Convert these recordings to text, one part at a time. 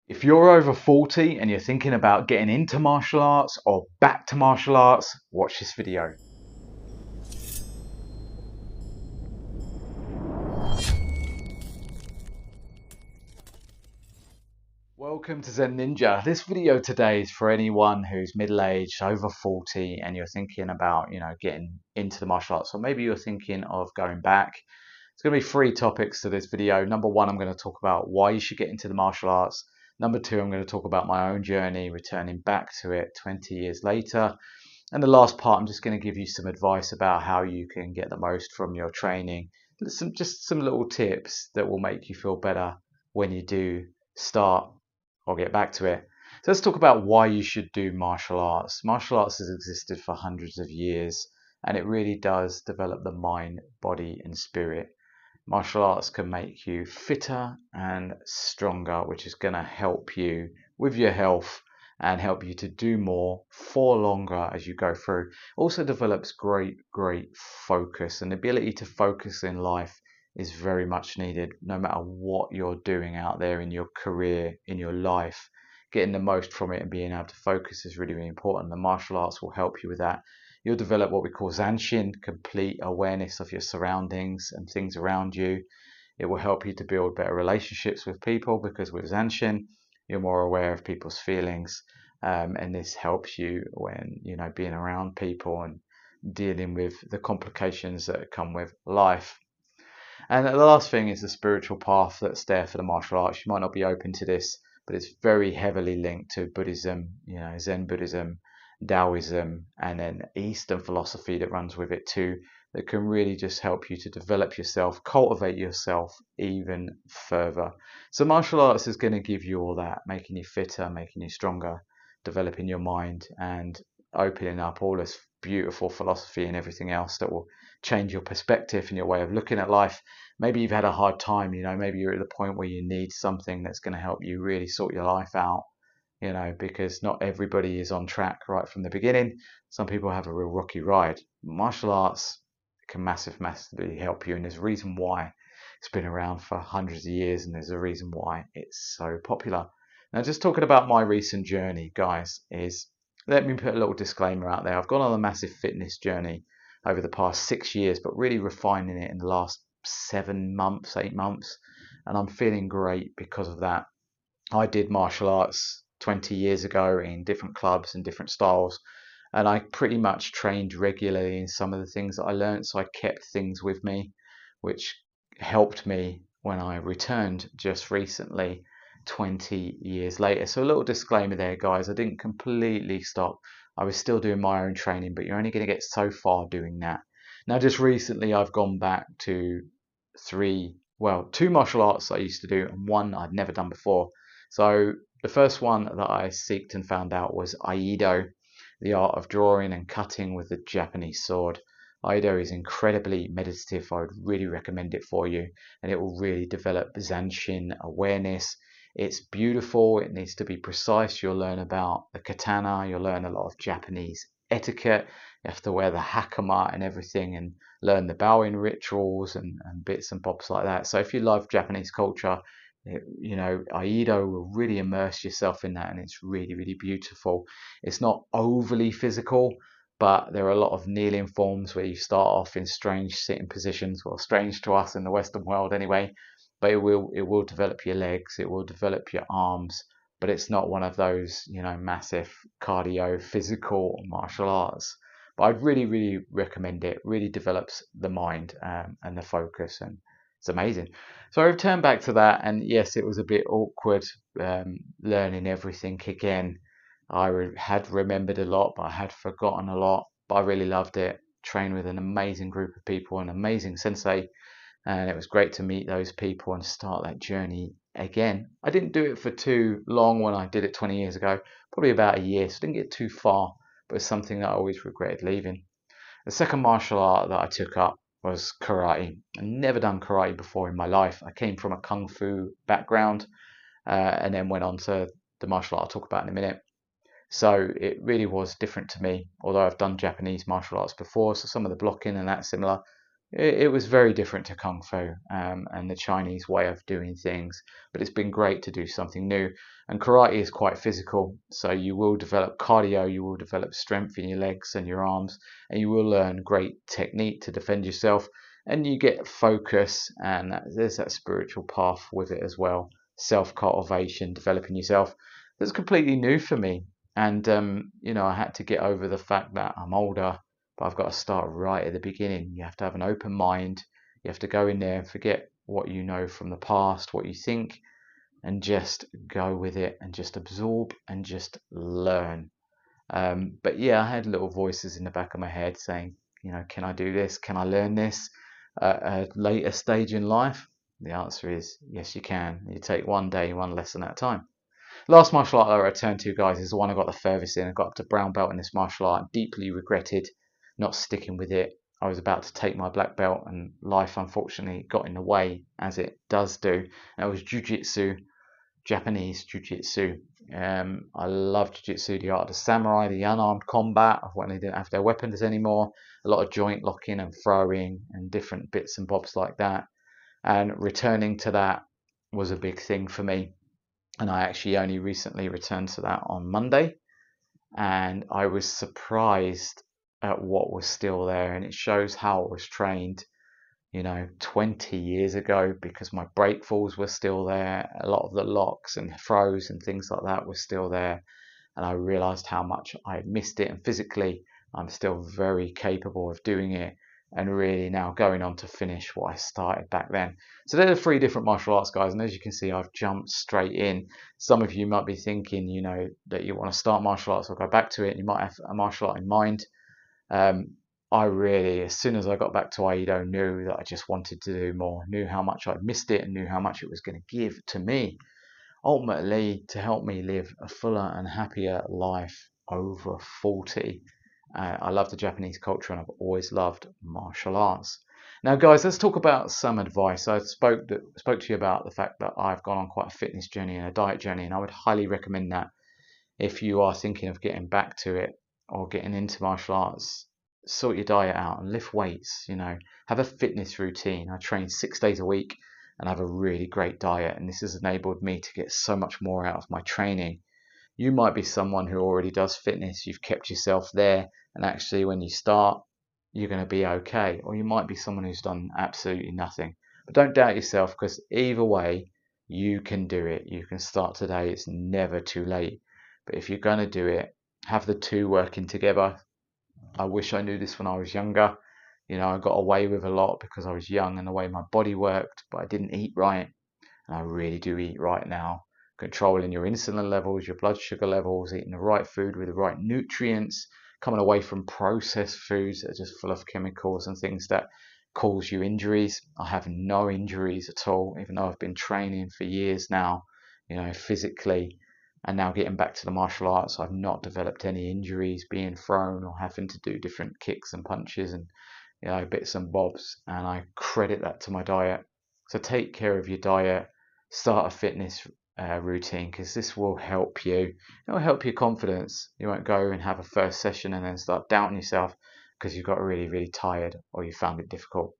If you're over 40 and you're thinking about getting into martial arts or back to martial arts, watch this video. Welcome to Zen Ninja. This video today is for anyone who's middle-aged, over 40, and you're thinking about, getting into the martial arts, or maybe you're thinking of going back. It's going to be three topics to this video. Number one, I'm going to talk about why you should get into the martial arts. Number two, I'm going to talk about my own journey, returning back to it 20 years later. And the last part, I'm just going to give you some advice about how you can get the most from your training. Just some little tips that will make you feel better when you do start or get back to it. So let's talk about why you should do martial arts. Martial arts has existed for hundreds of years, and it really does develop the mind, body, and spirit. Martial arts can make you fitter and stronger, which is going to help you with your health and help you to do more for longer as you go through. Also develops great focus, and the ability to focus in life is very much needed no matter what you're doing out there in your career, in your life. Getting the most from it and being able to focus is really important. The martial arts will help you with that. You'll develop what we call zanshin, complete awareness of your surroundings and things around you. It will help you to build better relationships with people, because with zanshin you're more aware of people's feelings, and this helps you when being around people and dealing with the complications that come with life. And the last thing is the spiritual path that's there for the martial arts. You might not be open to this, but it's very heavily linked to Buddhism, Zen Buddhism, Taoism, and then Eastern philosophy that runs with it too, that can really just help you to develop yourself, cultivate yourself even further. So martial arts is going to give you all that, making you fitter, making you stronger, developing your mind, and opening up all this beautiful philosophy and everything else that will change your perspective and your way of looking at life. Maybe you've had a hard time, maybe you're at the point where you need something that's going to help you really sort your life out, because not everybody is on track right from the beginning. Some people have a real rocky ride. Martial arts can massively help you, and there's a reason why it's been around for hundreds of years, and there's a reason why it's so popular. Now, just talking about my recent journey, guys, let me put a little disclaimer out there. I've gone on a massive fitness journey over the past 6 years, but really refining it in the last 7 months, 8 months, and I'm feeling great because of that. I did martial arts 20 years ago in different clubs and different styles, and I pretty much trained regularly in some of the things that I learned, so I kept things with me, which helped me when I returned just recently 20 years later. So a little disclaimer there, guys, I didn't completely stop. I was still doing my own training, but you're only going to get so far doing that. Now, just recently I've gone back to two martial arts I used to do, and one I'd never done before. So the first one that I seeked and found out was Aido, the art of drawing and cutting with the Japanese sword. Aido is incredibly meditative. I would really recommend it for you, and it will really develop zanshin awareness. It's beautiful. It needs to be precise. You'll learn about the katana. You'll learn a lot of Japanese etiquette. You have to wear the hakama and everything, and learn the bowing rituals and bits and bobs like that. So if you love Japanese culture, Aido will really immerse yourself in that, and it's really beautiful. It's not overly physical, but there are a lot of kneeling forms where you start off in strange sitting positions, well, strange to us in the Western world anyway, but it will develop your legs, it will develop your arms, but it's not one of those massive cardio physical martial arts. But I'd really recommend it. Really develops the mind and the focus, and it's amazing. So I returned back to that, and yes, it was a bit awkward learning everything again. I had remembered a lot, but I had forgotten a lot. But I really loved it. Trained with an amazing group of people, an amazing sensei, and it was great to meet those people and start that journey again. I didn't do it for too long when I did it 20 years ago, probably about a year, so I didn't get too far, but it's something that I always regretted leaving. The second martial art that I took up was karate. I'd never done karate before in my life. I came from a kung fu background, and then went on to the martial art I'll talk about in a minute. So it really was different to me, although I've done Japanese martial arts before, so some of the blocking and that's similar, it was very different to Kung Fu and the Chinese way of doing things, but it's been great to do something new. And karate is quite physical, so you will develop cardio, you will develop strength in your legs and your arms, and you will learn great technique to defend yourself, and you get focus, and there's that spiritual path with it as well. Self-cultivation, developing yourself. That's completely new for me, and I had to get over the fact that I'm older, but I've got to start right at the beginning. You have to have an open mind. You have to go in there and forget what you know from the past, what you think, and just go with it and just absorb and just learn. But yeah, I had little voices in the back of my head saying, can I do this? Can I learn this at a later stage in life? The answer is yes, you can. You take one day, one lesson at a time. Last martial art that I returned to, guys, is the one I got the furthest in. I got up to brown belt in this martial art and deeply regretted not sticking with it. I was about to take my black belt, and life unfortunately got in the way, as it does do. That was jiu-jitsu, Japanese jiu-jitsu. I love jiu-jitsu, the art of the samurai, the unarmed combat of when they didn't have their weapons anymore. A lot of joint locking and throwing and different bits and bobs like that. And returning to that was a big thing for me. And I actually only recently returned to that on Monday, and I was surprised at what was still there, and it shows how I was trained 20 years ago, because my break falls were still there, a lot of the locks and throws and things like that were still there, and I realized how much I had missed it, and physically I'm still very capable of doing it, and really now going on to finish what I started back then. So there are 3 different martial arts, guys, and as you can see, I've jumped straight in. Some of you might be thinking, that you want to start martial arts or go back to it, and you might have a martial art in mind. I really, as soon as I got back to Aikido, knew that I just wanted to do more, knew how much I'd missed it, and knew how much it was going to give to me, ultimately to help me live a fuller and happier life over 40. I love the Japanese culture, and I've always loved martial arts. Now, guys, let's talk about some advice. I spoke to you about the fact that I've gone on quite a fitness journey and a diet journey, and I would highly recommend that if you are thinking of getting back to it or getting into martial arts. Sort your diet out and lift weights. Have a fitness routine. I train 6 days a week and have a really great diet, and this has enabled me to get so much more out of my training. You might be someone who already does fitness, you've kept yourself there, and actually when you start, you're going to be okay. Or you might be someone who's done absolutely nothing. But don't doubt yourself, because either way, you can do it. You can start today. It's never too late. But if you're going to do it, have the two working together. I wish I knew this when I was younger. I got away with a lot because I was young and the way my body worked, but I didn't eat right. And I really do eat right now. Controlling your insulin levels, your blood sugar levels, eating the right food with the right nutrients, coming away from processed foods that are just full of chemicals and things that cause you injuries. I have no injuries at all, even though I've been training for years now, physically. And now getting back to the martial arts, I've not developed any injuries being thrown or having to do different kicks and punches and bits and bobs. And I credit that to my diet. So take care of your diet. Start a fitness routine, because this will help you. It will help your confidence. You won't go and have a first session and then start doubting yourself because you got really, really tired or you found it difficult.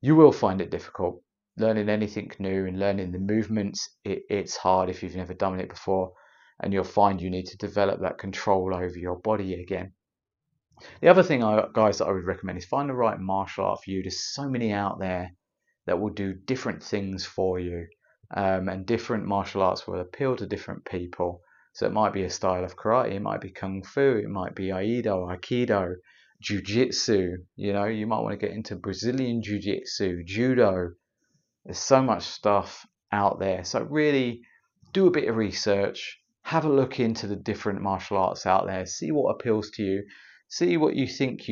You will find it difficult. Learning anything new and learning the movements, it's hard if you've never done it before, and you'll find you need to develop that control over your body again. The other thing, guys, that I would recommend is find the right martial art for you. There's so many out there that will do different things for you, and different martial arts will appeal to different people. So it might be a style of karate, it might be kung fu, it might be aikido, jiu-jitsu. You might want to get into Brazilian jiu-jitsu, judo. There's so much stuff out there. So really do a bit of research, have a look into the different martial arts out there, see what appeals to you, see what you think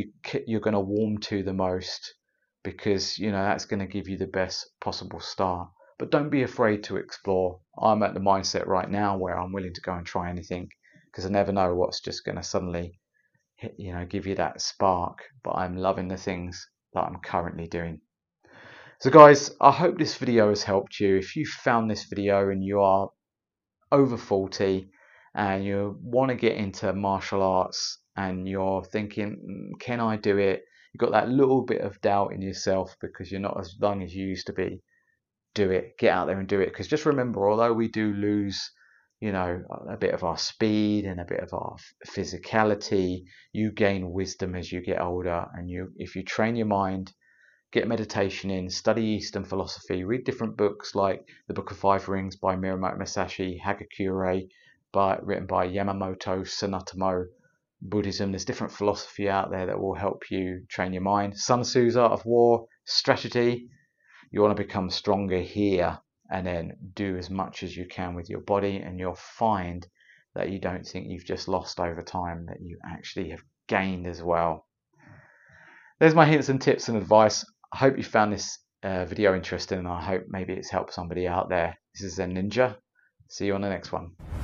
you're going to warm to the most, because that's going to give you the best possible start. But don't be afraid to explore. I'm at the mindset right now where I'm willing to go and try anything, because I never know what's just going to suddenly give you that spark. But I'm loving the things that I'm currently doing. So guys, I hope this video has helped you. If you found this video and you are over 40 and you want to get into martial arts and you're thinking, can I do it? you've got that little bit of doubt in yourself because you're not as long as you used to be, do it. Get out there and do it. Because just remember, although we do lose, a bit of our speed and a bit of our physicality, you gain wisdom as you get older. And if you train your mind, get meditation in, study Eastern philosophy, read different books like the Book of Five Rings by Miyamoto Musashi, Hagakure, written by Yamamoto Sanatomo. Buddhism, there's different philosophy out there that will help you train your mind. Sun Tzu's Art of War, strategy. You want to become stronger here, and then do as much as you can with your body, and you'll find that you don't think you've just lost over time, that you actually have gained as well. There's my hints and tips and advice. I hope you found this video interesting, and I hope maybe it's helped somebody out there. This is Zen Ninja. See you on the next one.